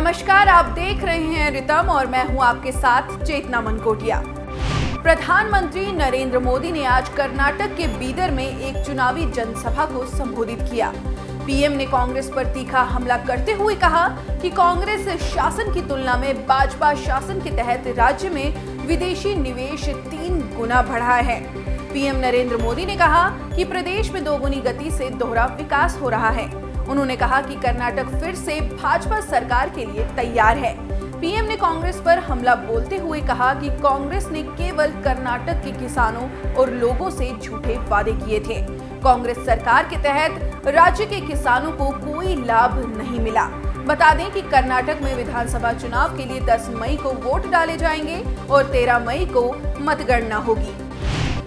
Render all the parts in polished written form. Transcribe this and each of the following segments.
नमस्कार, आप देख रहे हैं रितम और मैं हूं आपके साथ चेतना मनकोटिया। प्रधानमंत्री नरेंद्र मोदी ने आज कर्नाटक के बीदर में एक चुनावी जनसभा को संबोधित किया। पीएम ने कांग्रेस पर तीखा हमला करते हुए कहा कि कांग्रेस शासन की तुलना में भाजपा शासन के तहत राज्य में विदेशी निवेश 3 गुना बढ़ा है। पीएम नरेंद्र मोदी ने कहा कि प्रदेश में दोगुनी गति से दोहरा विकास हो रहा है। उन्होंने कहा कि कर्नाटक फिर से भाजपा सरकार के लिए तैयार है। पीएम ने कांग्रेस पर हमला बोलते हुए कहा कि कांग्रेस ने केवल कर्नाटक के किसानों और लोगों से झूठे वादे किए थे। कांग्रेस सरकार के तहत राज्य के किसानों को कोई लाभ नहीं मिला। बता दें कि कर्नाटक में विधानसभा चुनाव के लिए 10 मई को वोट डाले जाएंगे और 13 मई को मतगणना होगी।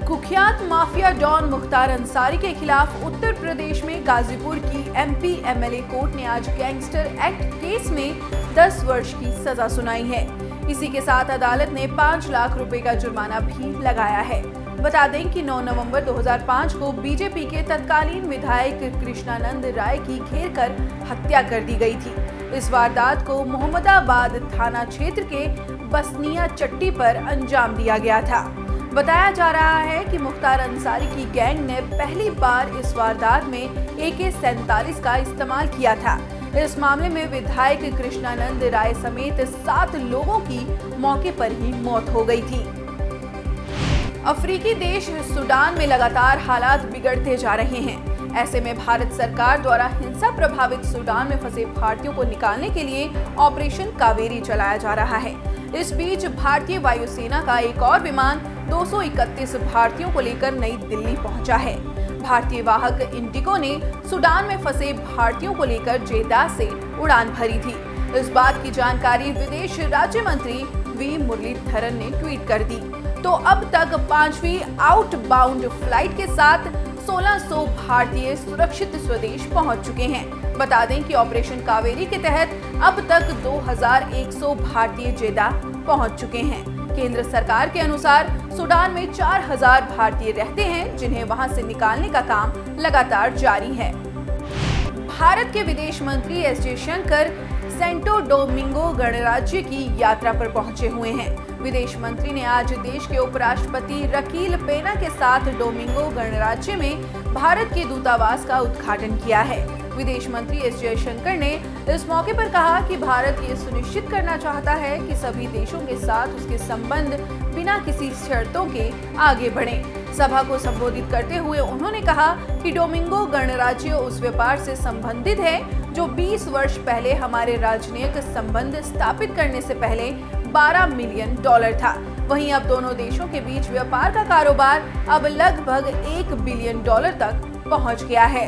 कुख्यात माफिया डॉन मुख्तार अंसारी के खिलाफ उत्तर प्रदेश में गाजीपुर की एमपी एमएलए कोर्ट ने आज गैंगस्टर एक्ट केस में 10 वर्ष की सजा सुनाई है। इसी के साथ अदालत ने 5 लाख रुपए का जुर्माना भी लगाया है। बता दें कि 9 नवंबर 2005 को बीजेपी के तत्कालीन विधायक कृष्णानंद राय की घेर कर हत्या कर दी गई थी। इस वारदात को मोहम्मदाबाद थाना क्षेत्र के बसनिया चट्टी पर अंजाम दिया गया था। बताया जा रहा है कि मुख्तार अंसारी की गैंग ने पहली बार इस वारदात में AK-47 का इस्तेमाल किया था। इस मामले में विधायक कृष्णानंद राय समेत 7 लोगों की मौके पर ही मौत हो गई थी। अफ्रीकी देश सूडान में लगातार हालात बिगड़ते जा रहे हैं। ऐसे में भारत सरकार द्वारा हिंसा प्रभावित सूडान में फंसे भारतीयों को निकालने के लिए ऑपरेशन कावेरी चलाया जा रहा है। इस बीच भारतीय वायुसेना का एक और विमान 231 भारतीयों को लेकर नई दिल्ली पहुंचा है। भारतीय वाहक इंडिगो ने सूडान में फंसे भारतीयों को लेकर जेद्दाह से उड़ान भरी थी। इस बात की जानकारी विदेश राज्य मंत्री वी मुरलीधरन ने ट्वीट कर दी। तो अब तक 5वीं आउटबाउंड फ्लाइट के साथ 1600 भारतीय सुरक्षित स्वदेश पहुंच चुके हैं। बता दें कि ऑपरेशन कावेरी के तहत अब तक 2100 भारतीय जेद्दाह पहुंच चुके हैं। केंद्र सरकार के अनुसार सूडान में 4000 भारतीय रहते हैं, जिन्हें वहां से निकालने का काम लगातार जारी है। भारत के विदेश मंत्री एस जयशंकर सेंटो डोमिंगो गणराज्य की यात्रा पर पहुंचे हुए हैं। विदेश मंत्री ने आज देश के उपराष्ट्रपति रकील पेना के साथ डोमिंगो गणराज्य में भारत के दूतावास का उद्घाटन किया है। विदेश मंत्री एस जयशंकर ने इस मौके पर कहा कि भारत ये सुनिश्चित करना चाहता है कि सभी देशों के साथ उसके संबंध बिना किसी शर्तों के आगे बढ़ें। सभा को संबोधित करते हुए उन्होंने कहा कि डोमिंगो गणराज्य उस व्यापार से संबंधित है जो 20 वर्ष पहले हमारे राजनयिक संबंध स्थापित करने से पहले $12 मिलियन था। वहीं अब दोनों देशों के बीच व्यापार का कारोबार अब लगभग $1 बिलियन तक पहुंच गया है।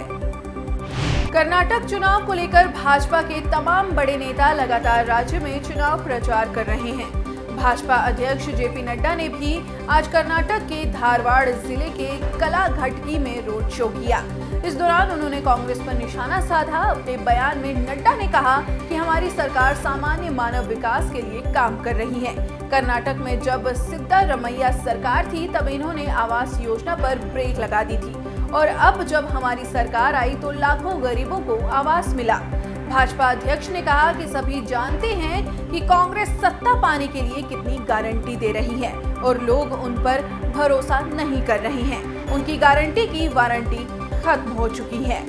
कर्नाटक चुनाव को लेकर भाजपा के तमाम बड़े नेता लगातार राज्य में चुनाव प्रचार कर रहे हैं। भाजपा अध्यक्ष जेपी नड्डा ने भी आज कर्नाटक के धारवाड़ जिले के कलाघटकी में रोड शो किया। इस दौरान उन्होंने कांग्रेस पर निशाना साधा। अपने बयान में नड्डा ने कहा कि हमारी सरकार सामान्य मानव विकास के लिए काम कर रही है। कर्नाटक में जब सिद्धारमैया सरकार थी तब इन्होंने आवास योजना पर ब्रेक लगा दी थी और अब जब हमारी सरकार आई तो लाखों गरीबों को आवास मिला। भाजपा अध्यक्ष ने कहा कि सभी जानते हैं कि कांग्रेस सत्ता पाने के लिए कितनी गारंटी दे रही है और लोग उन पर भरोसा नहीं कर रहे हैं। उनकी गारंटी की वारंटी खत्म हो चुकी है।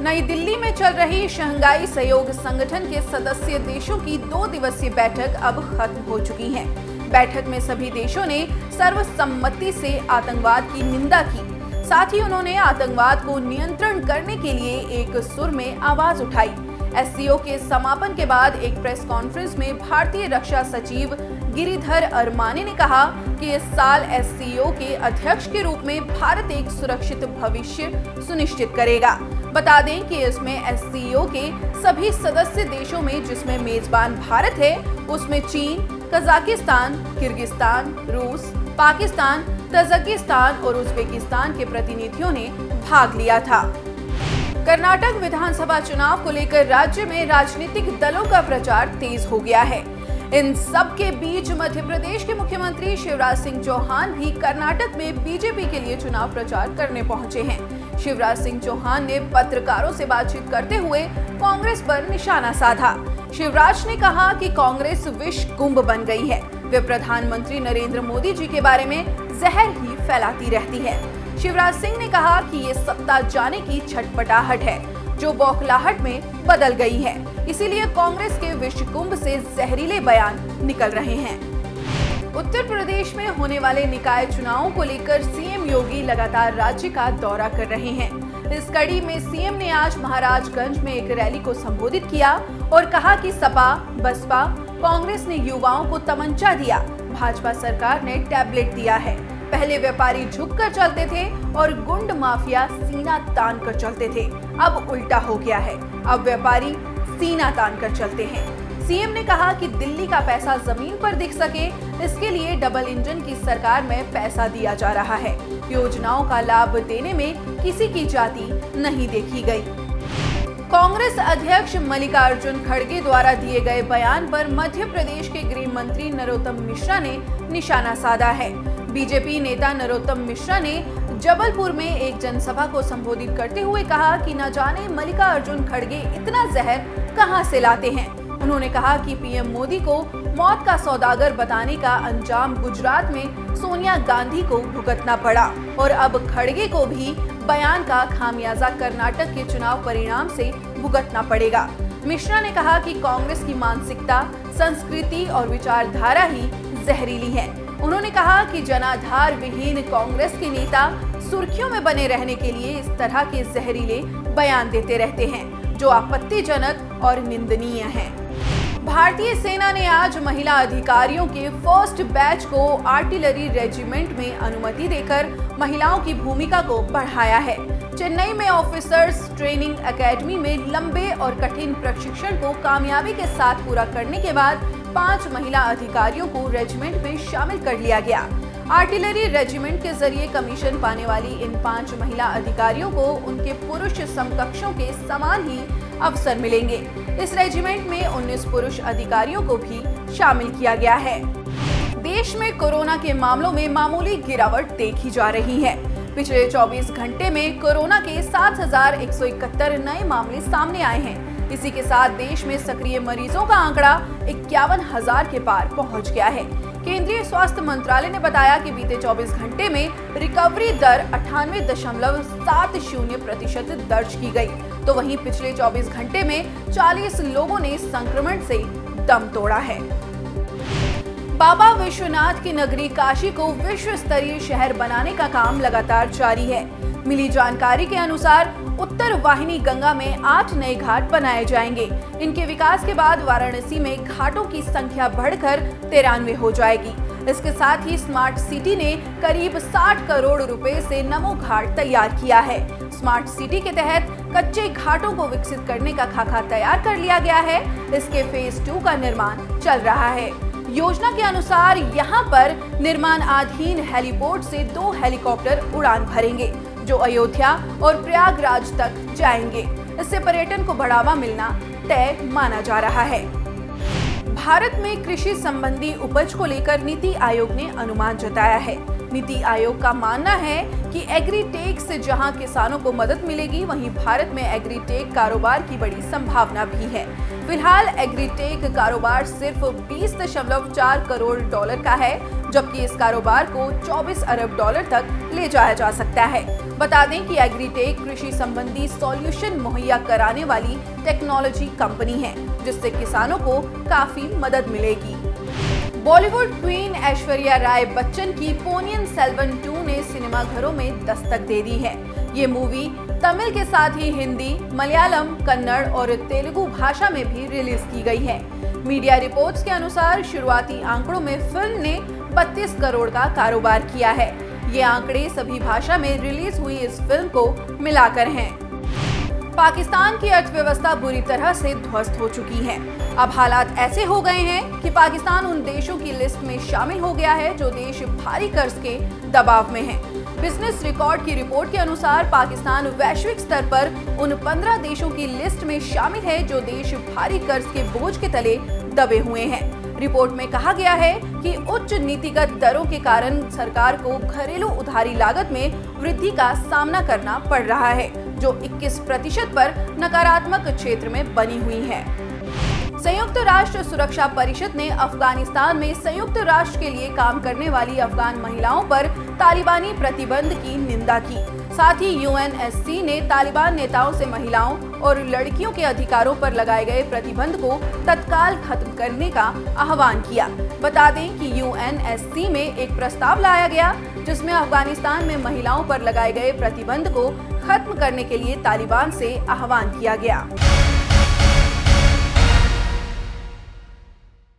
नई दिल्ली में चल रही शंघाई सहयोग संगठन के सदस्य देशों की 2 दिवसीय बैठक अब खत्म हो चुकी है। बैठक में सभी देशों ने सर्वसम्मति से आतंकवाद की निंदा की। साथ ही उन्होंने आतंकवाद को नियंत्रण करने के लिए एक सुर में आवाज उठाई। एससीओ के समापन के बाद एक प्रेस कॉन्फ्रेंस में भारतीय रक्षा सचिव गिरिधर अरमाने ने कहा कि इस साल एससीओ के अध्यक्ष के रूप में भारत एक सुरक्षित भविष्य सुनिश्चित करेगा। बता दें कि इसमें एससीओ के सभी सदस्य देशों में जिसमें मेजबान भारत है उसमें चीन, कजाकिस्तान, किर्गिस्तान, रूस, पाकिस्तान, तजाकिस्तान और उज्बेकिस्तान के प्रतिनिधियों ने भाग लिया था। कर्नाटक विधानसभा चुनाव को लेकर राज्य में राजनीतिक दलों का प्रचार तेज हो गया है। इन सब के बीच मध्य प्रदेश के मुख्यमंत्री शिवराज सिंह चौहान भी कर्नाटक में बीजेपी के लिए चुनाव प्रचार करने पहुंचे हैं। शिवराज सिंह चौहान ने पत्रकारों से बातचीत करते हुए कांग्रेस पर निशाना साधा। शिवराज ने कहा कि कांग्रेस विष कुंभ बन गई है। वे प्रधानमंत्री नरेंद्र मोदी जी के बारे में जहर ही फैलाती रहती है। शिवराज सिंह ने कहा कि ये सत्ता जाने की छटपटाहट है जो बौखलाहट में बदल गई है, इसीलिए कांग्रेस के विष कुंभ से जहरीले बयान निकल रहे हैं। उत्तर प्रदेश में होने वाले निकाय चुनावों को लेकर सीएम योगी लगातार राज्य का दौरा कर रहे हैं। इस कड़ी में सीएम ने आज महाराजगंज में एक रैली को संबोधित किया और कहा कि सपा, बसपा, कांग्रेस ने युवाओं को तमंचा दिया, भाजपा सरकार ने टैबलेट दिया है। पहले व्यापारी झुककर चलते थे और गुंड माफिया सीना तान कर चलते थे, अब उल्टा हो गया है। अब व्यापारी सीना तान कर चलते हैं। सीएम ने कहा कि दिल्ली का पैसा जमीन पर दिख सके, इसके लिए डबल इंजन की सरकार में पैसा दिया जा रहा है। योजनाओं का लाभ देने में किसी की जाति नहीं देखी गई। कांग्रेस अध्यक्ष मल्लिकार्जुन खड़गे द्वारा दिए गए बयान पर मध्य प्रदेश के गृह मंत्री नरोत्तम मिश्रा ने निशाना साधा है। बीजेपी नेता नरोत्तम मिश्रा ने जबलपुर में एक जनसभा को संबोधित करते हुए कहा कि न जाने मल्लिकार्जुन खड़गे इतना जहर कहां से लाते हैं। उन्होंने कहा कि पीएम मोदी को मौत का सौदागर बताने का अंजाम गुजरात में सोनिया गांधी को भुगतना पड़ा और अब खड़गे को भी बयान का खामियाजा कर्नाटक के चुनाव परिणाम से भुगतना पड़ेगा। मिश्रा ने कहा कि कांग्रेस की मानसिकता, संस्कृति और विचारधारा ही जहरीली है। उन्होंने कहा कि जनाधार विहीन कांग्रेस के नेता सुर्खियों में बने रहने के लिए इस तरह के जहरीले बयान देते रहते हैं जो आपत्तिजनक और निंदनीय हैं। भारतीय सेना ने आज महिला अधिकारियों के फर्स्ट बैच को आर्टिलरी रेजिमेंट में अनुमति देकर महिलाओं की भूमिका को बढ़ाया है। चेन्नई में ऑफिसर्स ट्रेनिंग एकेडमी में लंबे और कठिन प्रशिक्षण को कामयाबी के साथ पूरा करने के बाद 5 महिला अधिकारियों को रेजिमेंट में शामिल कर लिया गया। आर्टिलरी रेजिमेंट के जरिए कमीशन पाने वाली इन 5 महिला अधिकारियों को उनके पुरुष समकक्षों के समान ही अवसर मिलेंगे। इस रेजिमेंट में 19 पुरुष अधिकारियों को भी शामिल किया गया है। देश में कोरोना के मामलों में मामूली गिरावट देखी जा रही है। पिछले 24 घंटे में कोरोना के 7,171 नए मामले सामने आए हैं। इसी के साथ देश में सक्रिय मरीजों का आंकड़ा 51,000 के पार पहुंच गया है। केंद्रीय स्वास्थ्य मंत्रालय ने बताया कि बीते 24 घंटे में रिकवरी दर 98.70% दर्ज की गई, तो वहीं पिछले 24 घंटे में 40 लोगों ने संक्रमण से दम तोड़ा है। बाबा विश्वनाथ की नगरी काशी को विश्व स्तरीय शहर बनाने का काम लगातार जारी है। मिली जानकारी के अनुसार उत्तर वाहिनी गंगा में 8 नए घाट बनाए जाएंगे। इनके विकास के बाद वाराणसी में घाटों की संख्या बढ़कर 93 हो जाएगी। इसके साथ ही स्मार्ट सिटी ने करीब 60 करोड़ रुपए से नमो घाट तैयार किया है। स्मार्ट सिटी के तहत कच्चे घाटों को विकसित करने का खाका तैयार कर लिया गया है। इसके फेज 2 का निर्माण चल रहा है। योजना के अनुसार यहां पर निर्माणाधीन हेलीपोर्ट से 2 हेलीकॉप्टर उड़ान भरेंगे जो अयोध्या और प्रयागराज तक जाएंगे। इससे पर्यटन को बढ़ावा मिलना तय माना जा रहा है। भारत में कृषि संबंधी उपज को लेकर नीति आयोग ने अनुमान जताया है। नीति आयोग का मानना है कि एग्रीटेक से जहां किसानों को मदद मिलेगी, वहीं भारत में एग्रीटेक कारोबार की बड़ी संभावना भी है। फिलहाल एग्रीटेक कारोबार सिर्फ 20.4 करोड़ डॉलर का है, जबकि इस कारोबार को 24 अरब डॉलर तक ले जाया जा सकता है। बता दें कि एग्रीटेक कृषि संबंधी सॉल्यूशन मुहैया कराने वाली टेक्नोलॉजी कंपनी है, जिससे किसानों को काफी मदद मिलेगी। बॉलीवुड क्वीन ऐश्वर्या राय बच्चन की पोनियन सेल्वन 2 ने सिनेमाघरों में दस्तक दे दी है। ये मूवी तमिल के साथ ही हिंदी, मलयालम, कन्नड़ और तेलुगु भाषा में भी रिलीज की गई है। मीडिया रिपोर्ट्स के अनुसार शुरुआती आंकड़ों में फिल्म ने 32 करोड़ का कारोबार किया है। ये आंकड़े सभी भाषा में रिलीज हुई इस फिल्म को मिलाकर हैं। पाकिस्तान की अर्थव्यवस्था बुरी तरह से ध्वस्त हो चुकी है। अब हालात ऐसे हो गए हैं कि पाकिस्तान उन देशों की लिस्ट में शामिल हो गया है जो देश भारी कर्ज के दबाव में है। बिजनेस रिकॉर्ड की रिपोर्ट के अनुसार पाकिस्तान वैश्विक स्तर पर उन 15 देशों की लिस्ट में शामिल है जो देश भारी कर्ज के बोझ के तले दबे हुए हैं। रिपोर्ट में कहा गया है कि उच्च नीतिगत दरों के कारण सरकार को घरेलू उधारी लागत में वृद्धि का सामना करना पड़ रहा है, जो 21% पर नकारात्मक क्षेत्र में बनी हुई है। संयुक्त राष्ट्र सुरक्षा परिषद ने अफगानिस्तान में संयुक्त राष्ट्र के लिए काम करने वाली अफगान महिलाओं पर तालिबानी प्रतिबंध की निंदा की। साथ ही यूएनएससी ने तालिबान नेताओं से महिलाओं और लड़कियों के अधिकारों पर लगाए गए प्रतिबंध को तत्काल खत्म करने का आह्वान किया। बता दें कि यूएनएससी में एक प्रस्ताव लाया गया जिसमें अफगानिस्तान में महिलाओं पर लगाए गए प्रतिबंध को खत्म करने के लिए तालिबान से आह्वान किया गया।